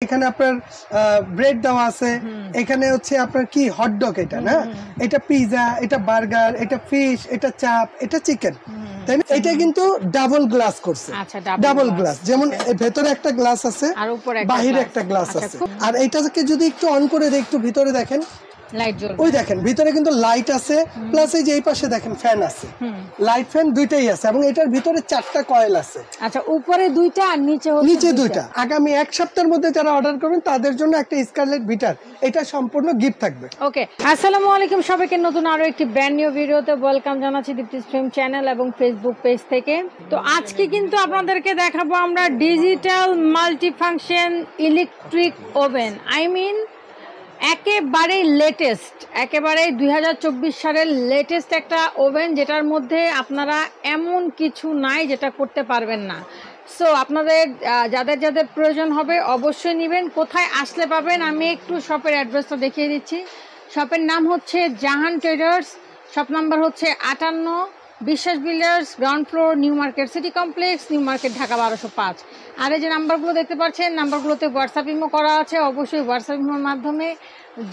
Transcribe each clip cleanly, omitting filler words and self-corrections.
এখানে আপনার ব্রেড দেওয়া আছে, এখানে হচ্ছে আপনার কি হট ডগ, এটা না, এটা পিজা, এটা বার্গার, এটা ফিশ, এটা চাপ, এটা চিকেন, তাই না? এটা কিন্তু ডাবল গ্লাস করছে, ডাবল গ্লাস, যেমন ভেতরে একটা গ্লাস আছে আর বাহিরে একটা গ্লাস আছে। আর এটাকে যদি একটু অন করে দেই, একটু ভিতরে দেখেন লাইট জ্বলবে, ওই দেখেন ভিতরে কিন্তু লাইট আছে, প্লাস এই যে এই পাশে দেখেন ফ্যান আছে, লাইট ফ্যান দুইটাই আছে, এবং এটার ভিতরে 4টা কয়েল আছে। আচ্ছা, উপরে 2টা আর নিচে 2টা। আগামী এক সপ্তাহের মধ্যে যারা অর্ডার করবেন তাদের জন্য একটা স্কারলেট বিটার, এটা সম্পূর্ণ গিফট থাকবে। ওকে, আসসালামু আলাইকুম সবাইকে, নতুন আরো একটি ব্র্যান্ড নিউ ভিডিওতে ওয়েলকাম জানাচ্ছি দীপ্তি স্ট্রিম চ্যানেল এবং ফেসবুক পেজ থেকে। তো আজকে কিন্তু আপনাদেরকে দেখাবো আমরা ডিজিটাল মাল্টিফাংশন ইলেকট্রিক ওভেন, একেবারেই লেটেস্ট, একেবারেই 2024 সালের লেটেস্ট একটা ওভেন, যেটার মধ্যে আপনারা এমন কিছু নাই যেটা করতে পারবেন না। সো আপনাদের যাদের যাদের প্রয়োজন হবে অবশ্যই নেবেন। কোথায় আসলে পাবেন আমি একটু শপের অ্যাড্রেসটা দেখিয়ে দিচ্ছি। শপের নাম হচ্ছে জাহান ট্রেডার্স, শপ নাম্বার হচ্ছে 58, বিশ্বাস builders, ground floor, new market city complex, new market, Dhaka 1205। আর এই যে নাম্বারগুলো দেখতে পাচ্ছেন, নাম্বারগুলোতে হোয়াটসঅ্যাপ ইমো করা আছে, অবশ্যই হোয়াটসঅ্যাপ ইমোর মাধ্যমে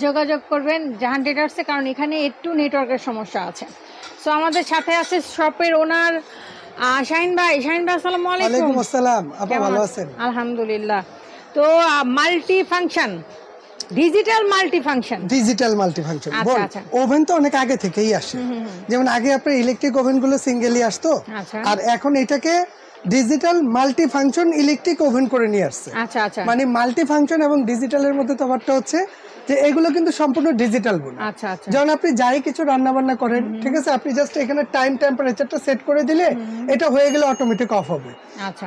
যোগাযোগ করবেন জাহান ট্রেডার্সে, কারণ এখানে একটু নেটওয়ার্কের সমস্যা আছে। সো আমাদের সাথে আছে শপের ওনার শাহিন ভাই। শাহিন ভাই আসসালামু আলাইকুম। ওয়ালাইকুম আসসালাম, আপনি ভালো আছেন? আলহামদুলিল্লাহ। তো multi function, digital multifunction oven তো অনেক আগে থেকেই আসে, যেমন আগে আপনার ইলেকট্রিক ওভেন গুলো সিঙ্গেলি আসতো, আর এখন এটাকে ডিজিটাল মাল্টিফাংশন ইলেকট্রিক ওভেন করে নিয়ে আসছে। মানে মাল্টিফাংশন এবং ডিজিটালের মধ্যে তফাৎটা হচ্ছে যে এগুলো কিন্তু সম্পূর্ণ ডিজিটাল গুণ। যেমন আপনি যাই কিছু রান্না বান্না করেন, ঠিক আছে, আপনি জাস্ট এখানে টাইম টেম্পারেচারটা সেট করে দিলে এটা হয়ে গেলে অটোমেটিক অফ হবে।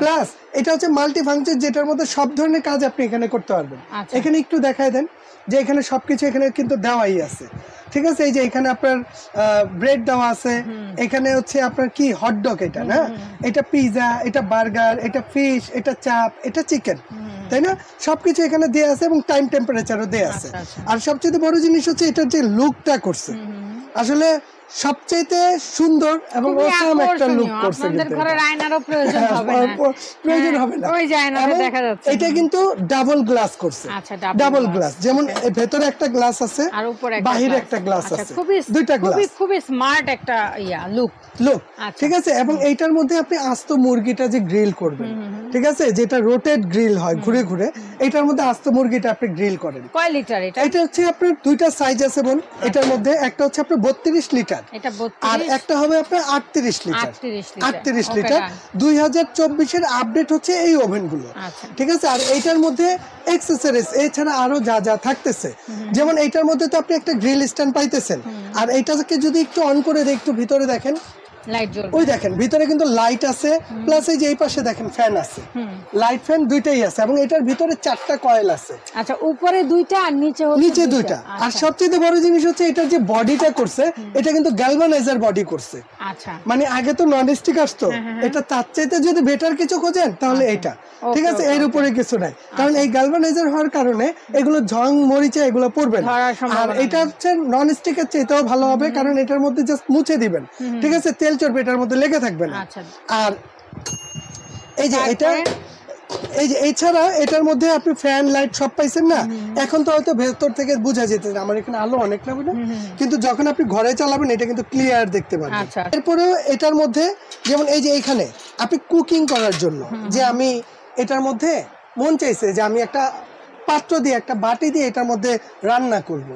প্লাস এটা হচ্ছে মাল্টিফাংশন, যেটার মধ্যে সব ধরনের কাজ আপনি এখানে করতে পারবেন। এখানে একটু দেখায় দেন যে এখানে সবকিছু এখানে কিন্তু দেওয়াই আছে, ঠিক আছে। এই যে এখানে আপনার ব্রেড দেওয়া আছে, এখানে হচ্ছে আপনার কি হট ডগ, এটা না, এটা পিজা, এটা বার্গার, এটা ফিশ, এটা চাপ, এটা চিকেন, তাই না? সবকিছু এখানে দেয়া আছে এবং টাইম টেম্পারেচারও দেয়া আছে। আর সবচেয়ে বড় জিনিস হচ্ছে এটার যে লুকটা করছে, আসলে সবচেয়ে সুন্দর এবং অসাম একটা লুক করছে। আপনাদের ঘরের আয়নারও প্রয়োজন হবে না, ওই যে আয়নাতে দেখা যাচ্ছে। এটা কিন্তু ডাবল গ্লাস করছে, ডাবল গ্লাস, যেমন ভেতরে একটা গ্লাস আছে আর বাহিরে একটা গ্লাস আছে, দুইটা গ্লাস, খুবই স্মার্ট একটা লুক, ঠিক আছে। এবং এইটার মধ্যে আপনি আস্ত মুরগিটা যে গ্রিল করবেন, ঠিক আছে, যেটা রোটেট গ্রিল হয় ঘুরে ঘুরে, এটার মধ্যে আস্ত মুরগিটা আপনি গ্রিল করেন। কয় লিটার এটা? এটা হচ্ছে আপনার দুইটা সাইজ আছে বোন, এটার মধ্যে একটা হচ্ছে আপনার 32 লিটার আর একটা হবে আপনার 38 লিটার। 38 লিটার 2024 এর আপডেট হচ্ছে এই ওভেন গুলো, ঠিক আছে। আর এইটার মধ্যে অ্যাক্সেসরিজ এছাড়া আরো যা যা থাকতেছে, যেমন এইটার মধ্যে তো আপনি একটা গ্রিল স্ট্যান্ড পাইতেছেন, আর এইটাকে যদি একটু অন করে দেই, একটু ভিতরে দেখেন লাইট জ্বলবে, ওই দেখেন ভিতরে কিন্তু লাইট আছে, প্লাস এই যে এই পাশে দেখেন ফ্যান আছে, লাইট ফ্যান দুইটাই আছে, এবং এটার ভিতরে 4টা কয়েল আছে। আচ্ছা, উপরে 2টা আর নিচে 2টা। আর সবচেয়ে বড় জিনিস হচ্ছে এটার যে বডিটা করছে, এটা কিন্তু গ্যালভানাইজার বডি করছে। মানে আগে তো ননস্টিক আসতো, এটা তার চাইতে যদি বেটার কিছু খোঁজেন তাহলে এটা, ঠিক আছে, এর উপরে কিছু নাই, কারণ এই গ্যালভানাইজার হওয়ার কারণে এগুলো ঝং মরিচা এগুলো পড়বে না। আর এটা হচ্ছে ননস্টিকের চাইতেও ভালো হবে, কারণ এটার মধ্যে জাস্ট মুছে দিবেন, ঠিক আছে, তেল চর্বি এটার মধ্যে লেগে থাকবে না। আর এই যে এটা, এই যে এছাড়া এটার মধ্যে আপনি ফ্যান লাইট সব পাইছেন না। এখন তো হয়তো ভেতর থেকে বোঝা যেতে আমার এখানে আলো অনেক না, কিন্তু যখন আপনি ঘরে চালাবেন এটা কিন্তু ক্লিয়ার দেখতে পাবেন। এরপরে এটার মধ্যে যেমন এই যে এখানে আপনি কুকিং করার জন্য, যে আমি এটার মধ্যে মন চাইছে যে আমি একটা পাত্র দিয়ে, একটা বাটি দিয়ে এটার মধ্যে রান্না করব।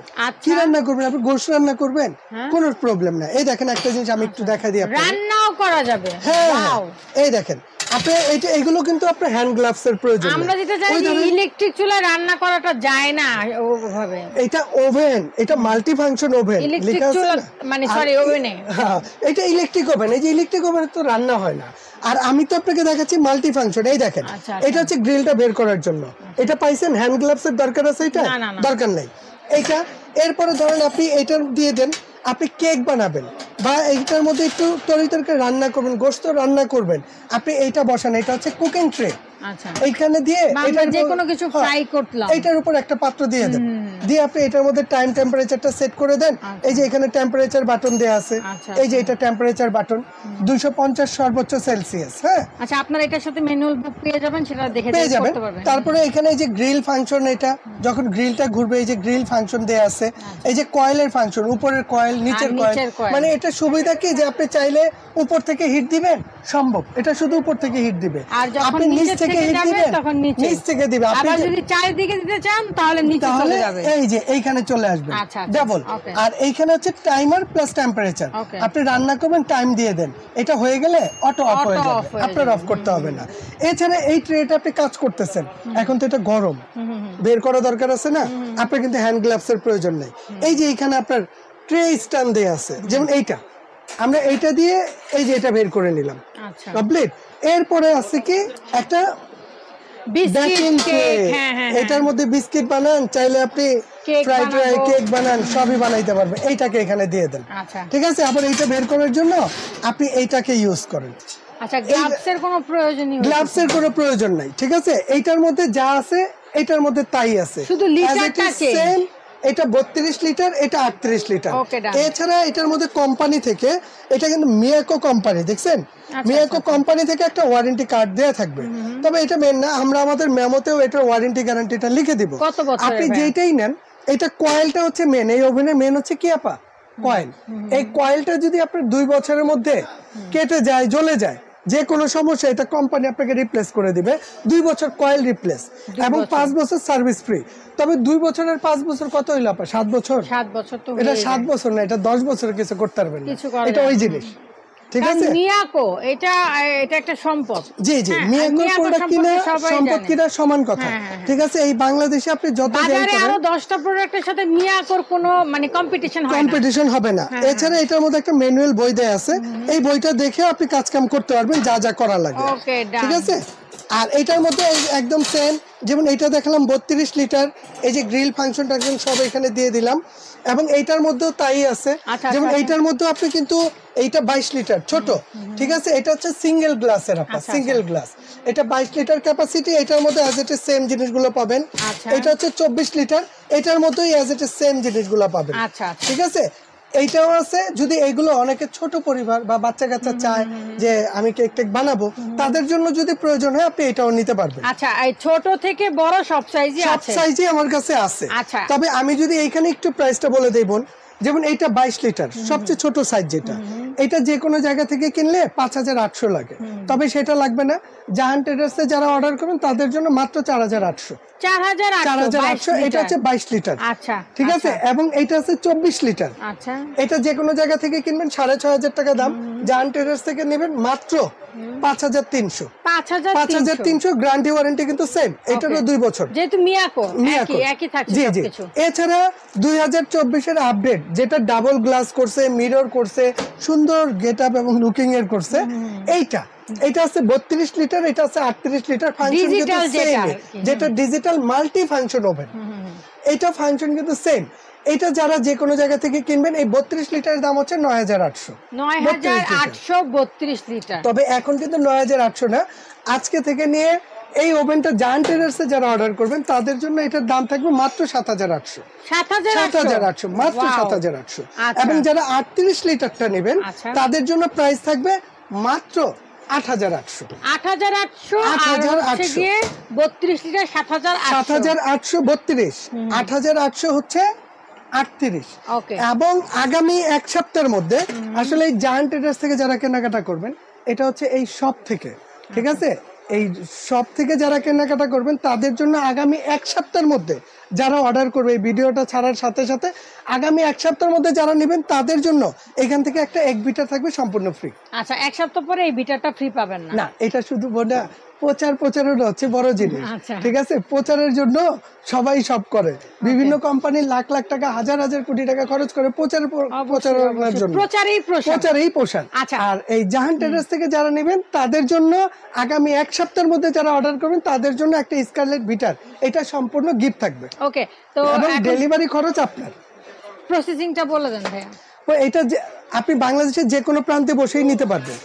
কি রান্না করবেন আপনি? গোশত রান্না করবেন, কোনো প্রবলেম না। এই দেখেন একটা জিনিস আমি একটু দেখাই দিই, রান্নাও করা যাবে। হ্যাঁ, এই দেখেন আপনি এইগুলো কিন্তু আপনার হ্যান্ড গ্লাভস এর প্রয়োজন। আমরা যেটা জানি ইলেকট্রিক চুলায় রান্না করাটা যায় না ওভাবে। এটা ওভেন, এটা মাল্টি ফাংশন ওভেন লেখা আছে না, মানে সরি ওভেনে, হ্যাঁ এটা ইলেকট্রিক ওভেন। এই যে ইলেকট্রিক ওভেনে তো রান্না হয় না। আর আমি তো আপনাকে দেখাচ্ছি মাল্টি ফাংশন। এই দেখেন এটা হচ্ছে গ্রিলটা বের করার জন্য, এটা পাইছেন। হ্যান্ড গ্লাভস এর দরকার আছে? এটা দরকার নাই। এইটা এরপরে ধরেন আপনি এটা দিয়ে দেন, আপনি কেক বানাবেন বা এইটার মধ্যে একটু তরি তরকারি রান্না করবেন, গোশত রান্না করবেন, আপনি এইটা বসান। এটা হচ্ছে কুকিং ট্রে, আচ্ছা এইখানে দিয়ে এটা যে কোনো কিছু ফ্রাই করলাম এটার উপর একটা পাত্র দিয়ে দেন, দিয়ে আপনি এটার মধ্যে টাইম টেম্পারেচারটা সেট করে দেন। এই যে এখানে টেম্পারেচার বাটন দেয়া আছে, এই যে এটা টেম্পারেচার বাটন 250 সর্বোচ্চ সেলসিয়াস। হ্যাঁ, আচ্ছা আপনারা এটার সাথে ম্যানুয়াল বুক পেয়ে যাবেন, সেটা দেখে করতে পারবেন। তারপরে এখানে এই যে গ্রিল ফাংশন, এটা যখন গ্রিলটা ঘুরবে এই যে গ্রিল ফাংশন দেয়া আছে, এই যে কয়েলের ফাংশন, উপরের কয়েল নিচের কয়েল, মানে এটা সুবিধা কি যে আপনি চাইলে উপর থেকে হিট দিবেন সম্ভব, এটা শুধু উপর থেকে হিট দিবে, আর যখন নিচ থেকে হিট দিবেন তখন নিচ থেকে দিবে। আপনি যদি চারিদিকে দিতে চান তাহলে নিচে চলে যাবে, এই যে এইখানে চলে আসবে ডাবল। আর এইখানে হচ্ছে টাইমার প্লাস টেম্পারেচার, আপনি রান্না করবেন টাইম দিয়ে দেন, এটা হয়ে গেলে অটো অফ হয়ে যাবে, আপনার অফ করতে হবে না। এছাড়া এই ট্রেটা আপনি কাজ করতেছেন, এখন তো এটা গরম, বের করা দরকার আছে না, আপনার কিন্তু হ্যান্ড গ্লাভসের প্রয়োজন নেই। এই যে এখানে আপনার ট্রে স্ট্যান্ড দেয়া আছে, যেমন এইটা আমরা এইটা দিয়ে এই যে এটা বের করে নিলাম, কমপ্লিট। এরপরে আছে কি একটা বেকিং কেক, এটার মধ্যে বিস্কিট বানান, চাইলে আপনি ফ্রাইড রাইস কেক বানান, সবই বানাইতে পারবেন। এইটাকে এখানে দিয়ে দেন, ঠিক আছে। আবার এইটা বের করার জন্য আপনি এইটাকে ইউজ করেন। আচ্ছা, গ্লাভসের কোনো প্রয়োজন নাই, ঠিক আছে। এইটার মধ্যে যা আছে এটার মধ্যে তাই আছে, শুধু লিটারটা চেঞ্জ। এটা 32 লিটার, এটা 38 লিটার। এছাড়া এটার মধ্যে কোম্পানি থেকে, এটা কিন্তু মিয়াকো কোম্পানি, দেখছেন মিয়াকো কোম্পানি থেকে একটা ওয়ারেন্টি কার্ড দেয়া থাকবে। তবে এটা মেন না, আমরা আমাদের মেমোতেও এটার ওয়ারেন্টি গ্যারান্টিটা লিখে দিব। আপনি যেটাই নেন, এটা কয়েলটা হচ্ছে মেন, এই ওভেনের মেন হচ্ছে কি আপা, কয়েল। এই কয়েলটা যদি আপনার 2 বছরের মধ্যে কেটে যায়, জ্বলে যায়, যে কোনো সমস্যা, এটা কোম্পানি আপনাকে রিপ্লেস করে দিবে। 2 বছর কয়েল রিপ্লেস এবং 5 বছর সার্ভিস ফ্রি। তবে 2 বছর আর 5 বছর কত হইল আপা? 7 বছর। 7 বছর তো এটা 7 বছর না, এটা 10 বছরের কিছু করতে পারবেন না, এটা ওই জিনিস, ঠিক আছে। মিয়াকো এটা একটা সম্পদ, জি জি, মিয়াকো প্রোডাক্ট কিনা সম্পদ কিনা সমান কথা, ঠিক আছে। এই বাংলাদেশে আপনি যত বাজারে আরো 10টা প্রোডাক্টের সাথে মিয়াকোর কোনো মানে কম্পিটিশন হবে না। এছাড়া এটার মধ্যে একটা ম্যানুয়াল বই দেয়া আছে, এই বইটা দেখে আপনি কাজ কাম করতে পারবেন, যা যা করা লাগে, ঠিক আছে। আর এটার মধ্যে একদম সেম, যেমন এটা দেখালাম 32 লিটার, এই যে গ্রিল ফাংশনটা একদম সব এখানে দিয়ে দিলাম, এবং এইটার মধ্যেও তাই আছে। যেমন এইটার মধ্যে আপনি কিন্তু এইটা 22 লিটার ছোট, ঠিক আছে। এটা হচ্ছে সিঙ্গেল গ্লাসের আপা, সিঙ্গেল গ্লাস, এটা 22 লিটার ক্যাপাসিটি। এটার মধ্যে অ্যাজ ইট ইজ সেম জিনিসগুলো পাবেন। এটা হচ্ছে 24 লিটার, এটার মধ্যেই অ্যাজ ইট ইজ সেম জিনিসগুলো পাবেন, ঠিক আছে। এইটাও আছে। যদি এইগুলো অনেকে ছোট পরিবার বা বাচ্চা কাচ্চা চায় যে আমি কেক টেক বানাবো, তাদের জন্য যদি প্রয়োজন হয় আপনি এটাও নিতে পারবেন। আচ্ছা, এই ছোট থেকে বড় সব সাইজই আছে, সব সাইজই আমার কাছে আছে। তবে আমি যদি এইখানে একটু প্রাইসটা বলে দেই বোন, যেমন এইটা 22 লিটার সবচেয়ে ছোট সাইজ, যেটা এটা যে কোনো জায়গা থেকে কিনলে 5800 লাগে, তবে সেটা লাগবে না। জাহান ট্রেডার্সে যারা অর্ডার করবেন তাদের জন্য মাত্র 4800। 4800, এটা হচ্ছে 22 লিটার, আচ্ছা, ঠিক আছে। এবং এটা আছে 24 লিটার, আচ্ছা। এটা যে কোনো জায়গা থেকে কিনবেন 6500 টাকা দাম, জাহান ট্রেডার্স থেকে নেবেন মাত্র 5300। 5300 গ্যারান্টি ওয়ারেন্টি কিন্তু সেম, এটারও 2 বছর, যেহেতু মিয়াকো একই থাকছে সবকিছু। এছাড়া 2024 এর আপডেট, যেটা ডাবল গ্লাস করছে, মিরর করছে, সুন্দর গেটআপ এবং লুকিং এর করছে, এটা আছে 32 লিটার, এটা আছে 38 লিটার। ফাংশন কিন্তু সেম, যেটা ডিজিটাল মাল্টি ফাংশন ওভেন, এটা ফাংশন কিন্তু সেম। এটা যারা যে কোনো জায়গা থেকে কিনবেন, এই 32 লিটারের দাম হচ্ছে 9800। 9832 লিটার। তবে এখন কিন্তু 9800 না, আজকে থেকে নিয়ে এই ওভেনটা জাহান ট্রেডার্সে যারা অর্ডার করবেন তাদের জন্য এটার দাম থাকবে মাত্র 7800। 7800 মাত্র 7800। এবং যারা 38 লিটারটা নেবেন তাদের জন্য প্রাইস থাকবে মাত্র 8800। 8800 গিয়ে 32 লিটার 7832। 8800 হচ্ছে 38। এবং আগামী এক সপ্তাহের মধ্যে আসলে এই জায়ান্ট ট্রেডার্স থেকে যারা কেনাকাটা করবেন, এটা হচ্ছে এই শপ থেকে, ঠিক আছে, এই শপ থেকে যারা কেনাকাটা করবেন তাদের জন্য আগামী এক সপ্তাহের মধ্যে যারা অর্ডার করবে, এই ভিডিওটা ছাড়ার সাথে সাথে আগামী এক সপ্তাহের মধ্যে যারা নেবেন তাদের জন্য এখান থেকে একটা এক বিটার থাকবে সম্পূর্ণ ফ্রি। আচ্ছা, এক সপ্তাহ পরে এই বিটারটা ফ্রি পাবেন না? না, এটা শুধু প্রচারের হচ্ছে বড় জিনিস, ঠিক আছে। প্রচারের জন্য সবাই সব করে, বিভিন্ন কোম্পানি লাখ লাখ টাকা, হাজার হাজার কোটি টাকা খরচ করে প্রচারের জন্য, প্রচারেই পোষান। আর এই জাহান ট্রেডার্স থেকে যারা নেবেন তাদের জন্য আগামী এক সপ্তাহের মধ্যে যারা অর্ডার করবেন তাদের জন্য একটা স্কারলেট বিটার, এটা সম্পূর্ণ গিফট থাকবে। ওকে, তো ডেলিভারি খরচ আপনার। প্রসেসিংটা বলে দেন ভাইয়া। এটা আপনি বাংলাদেশের যে কোনো প্রান্তে বসেই নিতে পারবেন।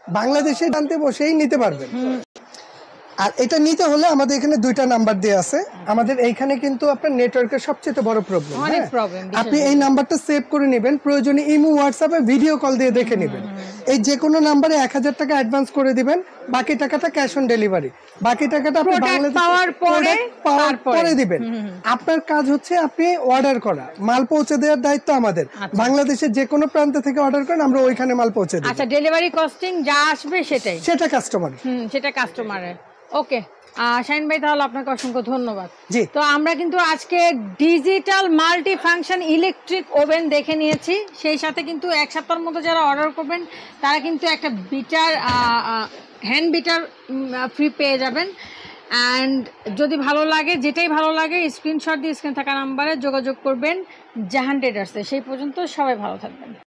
বাংলাদেশে জানতে বসেই নিতে পারবেন। আর এটা নিতে হলে আমাদের এখানে 2টা নাম্বার দেয়া আছে। আমাদের এইখানে কিন্তু আপনার নেটওয়ার্কের সবচেয়ে বড় প্রবলেম। আপনি এই নাম্বারটা সেভ করে নেবেন, প্রয়োজনে ইমো হোয়াটসঅ্যাপে ভিডিও কল দিয়ে দেখে নেবেন। এই যে কোনো নাম্বারে 1000 টাকা অ্যাডভান্স করে দিবেন, বাকি টাকাটা ক্যাশ অন ডেলিভারি। বাকি টাকাটা আপনি পাওয়ার পরে দিবেন। আপনার কাজ হচ্ছে আপনি অর্ডার করা, মাল পৌঁছে দেওয়ার দায়িত্ব আমাদের। বাংলাদেশের যে কোনো প্রান্ত থেকে অর্ডার করেন, আমরা ওইখানে মাল পৌঁছে দিই। আচ্ছা, ডেলিভারি কস্টিং যা আসবে সেটা কাস্টমার। সেটা কাস্টমারের। ওকে শাহিন ভাই, তাহলে আপনাকে অসংখ্য ধন্যবাদ। জি, তো আমরা কিন্তু আজকে digital multi function electric oven দেখে নিয়েছি। সেই সাথে কিন্তু এক সপ্তাহের মধ্যে যারা অর্ডার করবেন তারা কিন্তু একটা বিটার হ্যান্ড বিটার ফ্রি পেয়ে যাবেন। অ্যান্ড যদি ভালো লাগে, যেটাই ভালো লাগে, স্ক্রিনশট দিয়ে স্ক্রিন থাকা নাম্বারে যোগাযোগ করবেন জাহান ট্রেডার্সে। সেই পর্যন্ত সবাই ভালো থাকবেন।